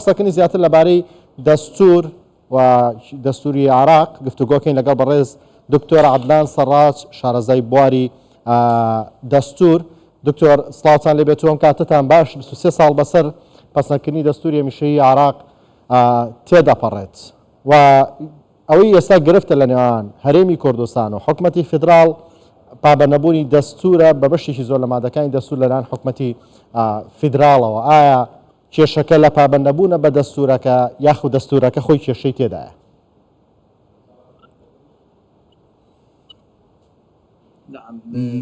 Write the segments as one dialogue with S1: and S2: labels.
S1: قسەکردنی زیاتر لەبارەی دەستور و دەستوری عراق گفتوگۆکەین لەگەڵ بەڕێز دکتۆر عەدنان سەڕاج شارەزای بواری دەستور. دکتۆر سڵاوتان لێبێتەوە کاتتان باش 23 ساڵ بەسەر پەسەندکردنی دەستوری هەمیشەیی عراق تێدەپەڕێت و ئەوەی ئێستا گرفتە لە نێوان هەرێمی کوردستان و حکومەتی فیدراڵ پابەندەبوونی دەستورە بە بەشێکی زۆر لە مادەکانی دەستور لەلایەن حکومەتی فیدراڵەوە. ئایا کێشەکە لە پابەندەبوونە بە دەستورەکە یاخود دەستورەکە خۆی کێشەی تێدایە؟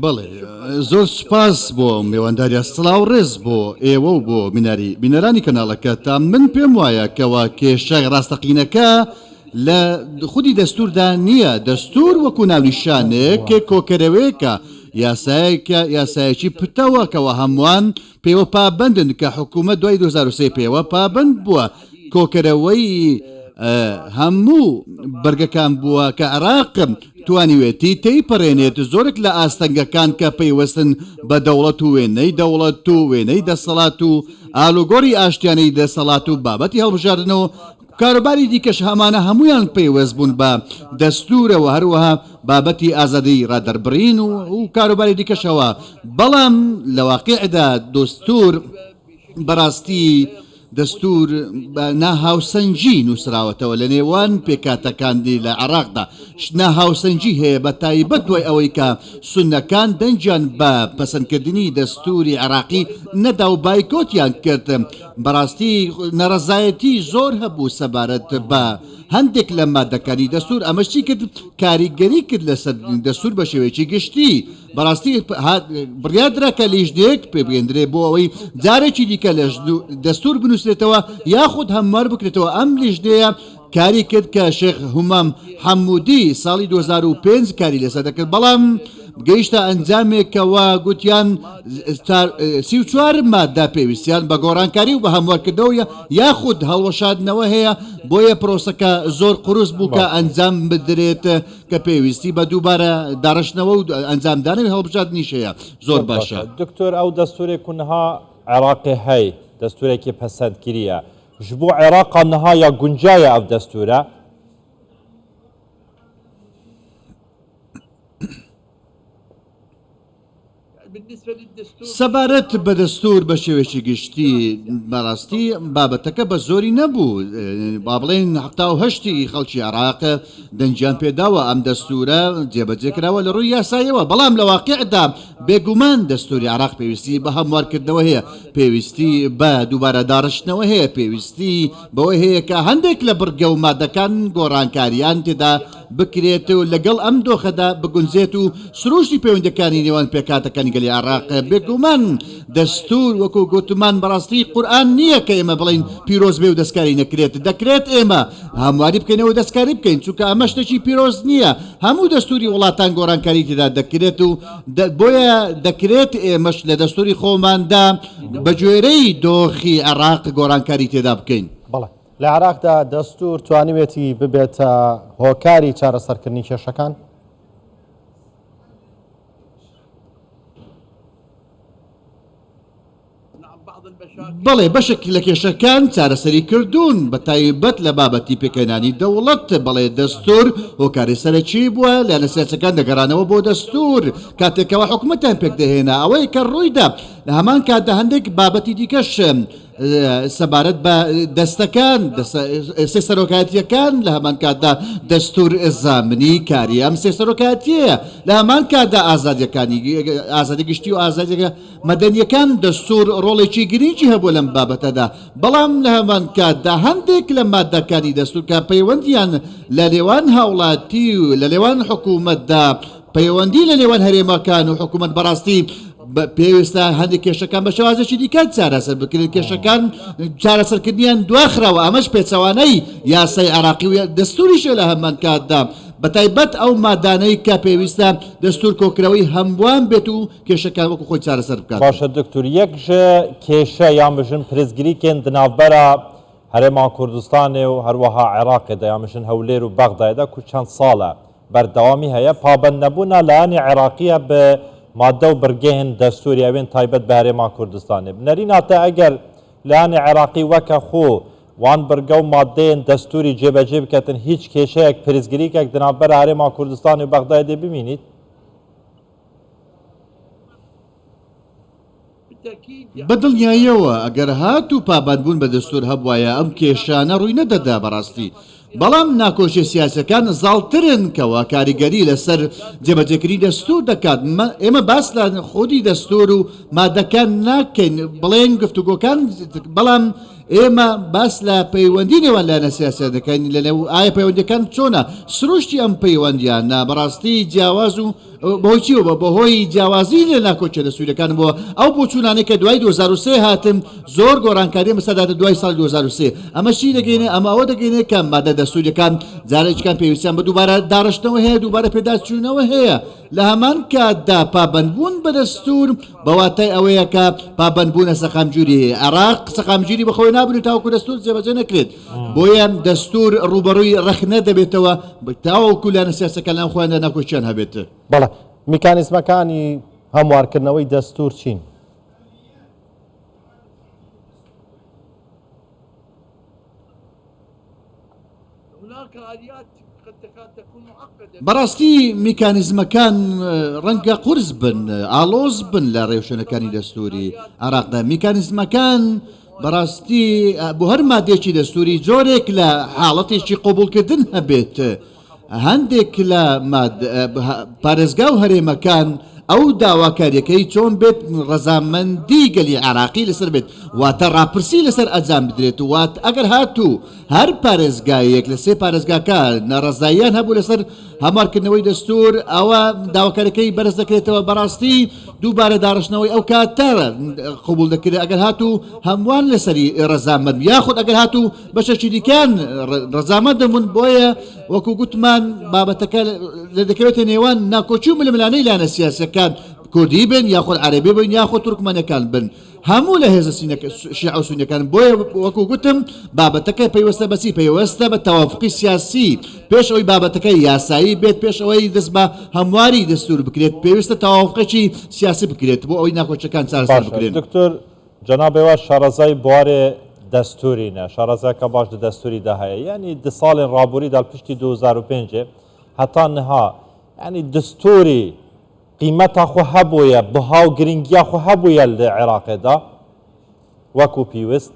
S2: بەڵێ زۆر سوپاس بۆ میێوەنداریە سڵاو ڕێز بۆ ئێوە و بۆ بینەرانی کەناڵەکە تا من پێم وایە کەوا کێشە ڕاستەقینەکە لە خودی دەستوردا نییە. دەستور وەکو ناونیشانێک کۆکەرەوەیەکە یاسایەکی پتەوە کەەوە هەمووان پێوە پابندن کە حکوومەت دوای 2023 پێوە پابند بووە کۆکەرەوەی هەموو بەرگەکان بووە کە عراقم توانیوێتی تێیپەڕێنێت زۆرێک لە ئاستەنگەکان کە پەیوەستن بە دەوڵەت و وێنەی دەسەڵات و ئالوگۆری ئاشتیانەی دەسەڵات و بابەتی هەڵبژاردنەوە کاروباری دیکەش هەمانە هەمویان پەیوەست بوون بە دەستورەوە هەروەها بابەتی ئازادی ڕادەربڕین و کاروباری دیکەشەوە. بەڵام لە واقعدا دەستور بەڕاستی دەستور ناهاوسەنجی نووسراوەتەوە لە نێوان پێکاتەکاندی لە عراقدا ناهاوسەنجی هەیە بە تایبەت دوای ئەوەی کە سونەکان دەنجیان بە پەسەندکردنی دەستوری عراقی نەدا و بایکۆتیان کرد. بەڕاستی نەڕەزایەتی زۆر هەبوو سەبارەت بە هەندێک لە مادەکانی دەستور ئەمەشی کرد کاریگەری کرد لەسەر دەستور بە شێوەیەکی گشتی. بەڕاستی بڕیادرا کە لیژنێک پێبگەندرێ بۆ ئەوەی جارێکی دیکە لە دەستور بنووسێتەوە یاخود هەموار بکرێتەوە. ئەم لیژنەیە کاری کرد کە شێخ هومام حەمودی ساڵی 2005 کاری لەسەر دەکرد، بەڵام گەیشتە ئەنجامێکەوە گوتیان 34 مادە پێویستیان بە گۆڕانکاری و بە هەموارکردەوە یاخود هەڵوەشاندنەوە هەیە بۆیە پرۆسەکە زۆر قروس بوو کە ئەنجام بدرێت کە پێویستی بە دووبارە داڕشتنەوە و ئەنجامدانەوەی هەڵبژاردنیشەیە زۆر باشە.
S1: دکتۆر ئەو دەستورێک کوونها عێراقی هەی دەستورێکی پەسەندگیریە ji bo Iraqê niha ya guncaya ev destûr e?
S2: سەبارەت بە دەستور بە شێوێکی گشتی بەڕاستی بابەتەکە بە زۆری نەبوو. با بڵێن 1970 خەڵکی عراق دەنجیان پێداوە ئەم دەستورە جێبەجێکراوە لە ڕووی یاساییەوە، بەڵام لە واقعدا بێگومان دەستوری عراق پێویستی بە هەموارکردنەوە هەیە، پێویستی بە دووبارە داڕشتنەوە هەیە، پێویستی بەوەی هەیە کە هەندێک لە بڕگە و مادەکان گۆڕانکاریان تێدا بکرێت و لەگەڵ ئەم دۆخەدا بگونجێت و سروشتی پەیوەندەکانی نێوان پێکاتەکانی گەلی عراق بێگومان دەستور وەکو گوتمان بەڕاستی قورئان نییە کە ئێمە بڵین پیرۆز بێ و دەستکاری نەکرێت. دەکرێت ئێمە هەمواری بکەینەوە دەستکاری بکەین چونکە ئەمە شتێکی پیرۆز نییە، هەموو دەستوری وڵاتان گۆڕانکاری تێدا دەکرێت و بۆیە دەکرێت ئێمەش لە دەستوری خۆماندا بە گوێرەی دۆخی عراق گۆڕانکاری تێدا بکەین.
S1: بەڵێ لە عراقدا دەستور توانیوێتی ببێتە هۆکاری چارەسەرکردنی کێشەکان؟
S2: بەڵێ بەشێک لە کێشەکان چارەسەری کردوون بە تایبەت لە بابەتی پێکەنانی دەوڵەت. بەڵێ دەستور هۆکاری سەرەکی بووە لە سیاسەکان دەگەڕانەوە بۆ دەستور کاتێکەوە حکوومەتیان پێک دەهێنا ئەوەی کە ڕوویدا لە هەمان کاتدا هەندێک بابەتی دیکەش سەبارەت بە دەستەکان سێ سەرۆکاتیەکان لە هەمان کاتدا دەستور زامنی کاری ئەم سێ سەرۆکاتیەیە، لە هەمان کاتدا ئازادیەکانی ئازادی گشتی و ئازادیەکە مەدەنیەکان دەستور ڕۆڵێکی گرنگی هەبوو لەم بابەتەدا، بەڵام لە هەمان کاتدا هەندێک لە مادەکانی دەستور کە پەیوەندیان لە لێوان هاوڵاتی و لە لێوان حکوومەتدا پەیوەندی لە لێوان هەرێمەکان و حکوومەت بەڕاستی پێویستە هەندێک کێشەکان بە شێوازێکی دیکات چارەسەر بکرێت. کێشەکان چارەسەرکردنیان دواخراوە، ئەمەش پێچەوانەی یاسای عراقی و دەستوریشە لە هەمان کاتدا بە تایبەت ئەو مادانەی کە پێویستە دەستور کۆکراوی هەمووان بێت و کێشەکان وەکو خۆی چارەسەر بکات.
S1: باشە دکتور، یەک کێشە یان بژن پرزگریکێن دناوبەرە هەرێما کوردستانێ و هەروەها عێراقێدا یان بژن هەولێر و بەغدایدا کو چەند ساڵە بەردەوامی هەیە پابەند نەبوونە لایەنی عێراقیە بە مادە و بڕگەهێن دەستوریاوێن تایبەت بە هەرێما کوردستانێ بنەریناتە ئەگەر لایەنی عێراقی وەکە خۆ
S3: وان برگە و مادەیەن دەستوری جێبەجێ بکەن هیچ کێشەیەک پرزگریکێک دنابەر هەرێما کوردستان و بەغدای دێ ببینیت
S2: بەدڵنیاییەوە ئەگەر هات و پابندبوون بە دەستور هەبوایە ئەم کێشانە ڕووی نەدەدا بەڕاستی بەڵام ناکۆشیە سیاسەکان زاڵترن کەوا کاریگەری لەسەر جێبەجێکردنی دەستور دەکات ئێمە باس لە خودی دەستور و مادەکان ناکەین بڵێن گفتوگۆکان بەڵام ئێمە باس لە پەیوەندی نێوان لایەنە سیاسەت دەکەین لەنێو ئایا پەیوەندیەکان چۆنە سروشتی ئەم پەیوەندیان بەڕاستی جیاواز و بەهۆی چیەوە بەهۆی جیاوازی لە ناکۆچە دەستوریەکان بووە ئەو بۆچوونانەی کە دوای 2023 هاتن زۆر گۆڕانکاری مەسەداتە دوای ساڵ 2023 ئەمە چی دەگەینێ ئەمە ئەوە دەگەینێ کە مادە دەستوریەکان جارێکیان پێویستیان بە دووبارە داڕشتنەوە هەیە دووبارە پێداچوونەوە هەیە لە هەمان کاتدا پابندبوون بە دەستور بەواتای ئەوەیە کە پابندبوونە سەقامجووری هەیە عێراق سەقامجووری بەخۆی نابن و تاوەکو دەستور جێبەجێ نەکرێت بۆیە دەستور ڕوبەڕووی ڕەخنە دەبێتەوە تاوەکو لایەنە سیاسەکان لەم خۆیاندا ناکۆچیان هەبێت
S1: بەڵێ میکانیزمەکانی هەموارکردنەوەی دەستور چین
S2: بەڕاستی میکانیزمەکان ڕەنگە قورس بن ئالۆز بن لە ڕێوشێنەکانی دەستوری عێراقدا میکانیزمەکان بەڕاستی بۆ هەر مادێکی دەستوری جۆرێک لە حاڵەتێکی قوبوڵکردن هەبێت هەندێک لە پارێزگا و هەرێمەکان ئەو داواکاریەکەی چۆن بێت ڕەزامەندی گەلی عێراقی لەسەر بێت واتە ڕاپرسی لەسەر ئەنجام بدرێت وات ئەگەر هاتوو هەر پارێزگایەک لە سێ پارێزگاکە ناڕەزاییان هەبوو لەسەر هەمارکردنەوەی دەستور ئەوە داواکاریەکەی بەرز دەکرێتەوە بەڕاستی دووبارە داڕشتنەوەی ئەو کاتە قبول دەکرێت ئەگەر هاتوو هەمووان لەسەری ڕەزامەند یاخود ئەگەر هاتوو بەشەکی دیکان ڕەزامەند دەبوون بۆیە وەکو گوتمان بابەتەکە لە دەکەوێتە نێوان ناکۆچی و ململانەی لایەنە سیاسەکان کوردی بن یاخود عەرەبی بن یاخود تورکمانەکان بن هەموو لە هێزە شیعە و سونیەکان بۆیە وەکو گوتم بابەتەکە پەیوەستە بەچی پەیوەستە بە تەوافقی سیاسی پێش ئەوەی بابەتەکە یاسایی بێت پێش ئەوەی دەست بە هەمواری دەستور بکرێت پێویستە تەوافقێکی سیاسی بکرێت بۆ ئەوەی ناکۆچەکان چارەسەر بکرێن
S3: دکتۆر جەنابێوە شارەزای بوارێ دەستورینە شارەزایەکە باش لە دەستوریدا هەیە یعنی دە ساڵێن ڕابووریدا پشتی 2005 هەتا نها ینی دەستوری قیمەتا خۆ هەبوویە بەهاو گرنگیا خۆ هەبوویە لە عێراقێدا وەکو پیوست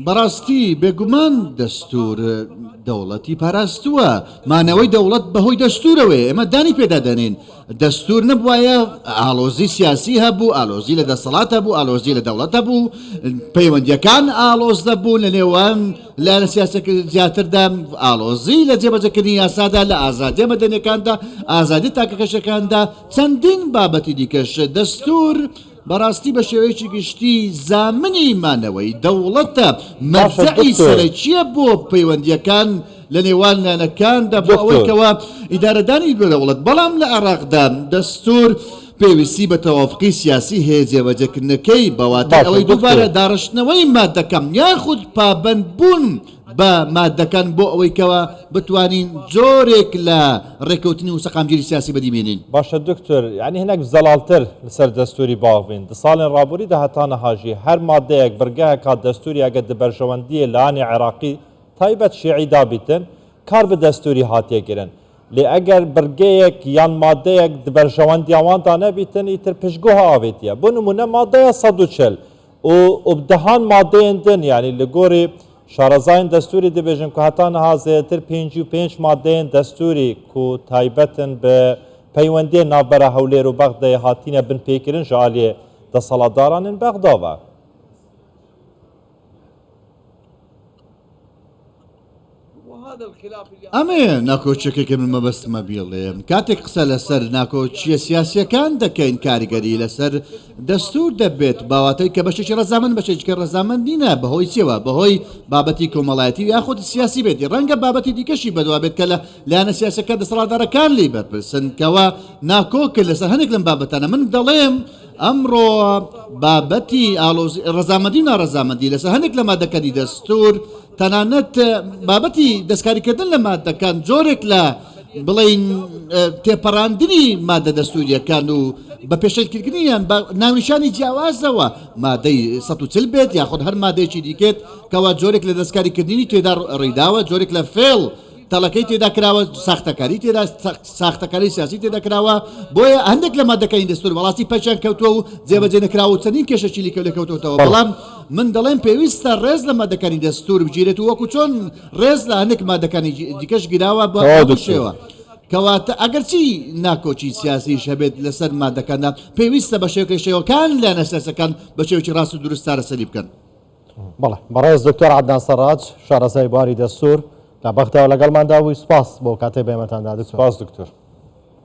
S2: بەڕاستی بێگومان دەستور دەوڵەتی پاراستووە مانەوەی دەوڵەت بەهۆی دەستورەوەی ئێمە دانی پێدادەنین دەستور نەبووایە ئالۆزی سیاسی هەبوو ئالۆزی لە دەسەڵات هەبوو ئالۆزی لە دەوڵەت هەبوو پەیوەندیەکان ئالۆز دەبوو لە نێوان لایەنە سیاسەکە زیاتردا ئالۆزی لە جێبەجێکردنی یاسادا لە ئازادی مەدەنیەکاندا ئازادی تاکەکەشەکاندا چەندین بابەتی دیکەش دەستور بەڕاستی بە شێوەیەکی گشتی زامنی مانەوەی دەوڵەتە مەرجەعی سەرەکیە بۆ پەیوەندیەکان لە نێوان لایەنەکاندا بۆ ئەوەیەوە ئیدارەدانی دەوڵەت بەڵام لە عێراقدا دەستور پێویستی بە تەوافقی سیاسی هەیە جێبەجێکردنەکەی بەواتای ئەوەی دووبارە داڕشتنەوەی مادەکەم یاخود پابەندبوون بە مادەکان بۆ ئەوەیکەوە بتوانین جۆرێک لە ڕێکەوتنی و سەقامگیری سیاسی بەدیمێنین
S3: باشە دکتۆر یعنی هەنێک زەڵالتر لەسەر دەستوری باوین دە ساڵێن ڕابووریدا هەتانە هاژی هەر مادەیەک بەرگایە کات دەستوری ئەگە دەبەرژەوەندیە لەانی عێراقی تایبەت شیعی دابیتن کار بە دەستوری هاتیەگرن لێ ئەگەر بەرگەیەک یان مادەیەک دبەرژەوەندیاواندا نەبیتن ئیتر پشتگوها ئاوێتیە بۆ نمونە مادەیە 140 و بدەهان مادەیەن دن یعنی لە گۆری شارەزایین دەستوری دەبێژن کە هەتانەها زێتر 55 مادەیەن دەستوری و تایبەتن بە پەیوەندیە ناوبەرە هەولێر و بەغدای هاتینە بن پێکردن ژالێ دەسەڵاتدارانن بەغداوە
S2: ئەمێ ناکۆچەکەی من مەبەستمە بیڵێم کاتێک قسە لەسەر ناکۆچیە سیاسیەکان دەکەین کاریگەری لەسەر دەستور دەبێت باواتەی کە بەشێکی ڕەزامەند بەشێککە ڕەزامەندینە بەهۆی چێوە بەهۆی بابەتی کۆمەڵایەتی یاخود سیاسی بێتی ڕەنگە بابەتی دیکەشی بەدوا بێت کە لە لایەنە سیاسەکە دەسەڵاتدارەکان لی بەرپرسن کەوە ناکۆکرد لەسەر هەندێک لەم بابەتانە من دەڵێم ئەمڕۆ بابەتی ڕەزامەندی و ناڕەزامەندی لەسەر هەندێک لە مادەکانی دەستور تەنانەت بابەتی دەستکاریکردن لە مادەکان جۆرێک لە بڵین تێپەڕاندنی مادە دەستوریەکان و بە پێشەلکردنیان بە ناونیشانی جیاوازەوە مادەی 140 بێت یاخود هەر مادەیەکی دیکێت کەوا جۆرێک لە دەستکاریکردنی تێدا ڕێداوە جۆرێک لە فێڵ تەڵەکەی تێدا کراوە ساختەکاری تێدا ساختەکاری سیاسی تێدا کراوە بۆیە هەندێک لە مادەکانی دەستور بەڵاستی پەچیان کەوتووە و جێبەجێ نەکراوە و چەندین کێشەچی لێ کەوتوتەوە بەڵام من دەڵێم پێویستە ڕێز لە مادەکانی دەستور بگیرێت و وەکو چۆن ڕێز لە هەندێک مادەکانی دیکەش گیراوە بە شێوە کەواتە ئەگەرچی ناکۆچی سیاسی شەبێت لەسەر مادەکاندا پێویستە بە شێوەکان لایەنە سیاسەکان بە شێوەی ڕاست و دروست چارەسەری بکەن.
S1: بەڵێ بەڕێز دکتۆر عەدنان سەڕاج شارەزای بواری دەستور لە بەختەوە لەگەڵماندا بووی سوپاس بۆ کاتێ بێمەتاندا.
S3: سپاس دکتۆر.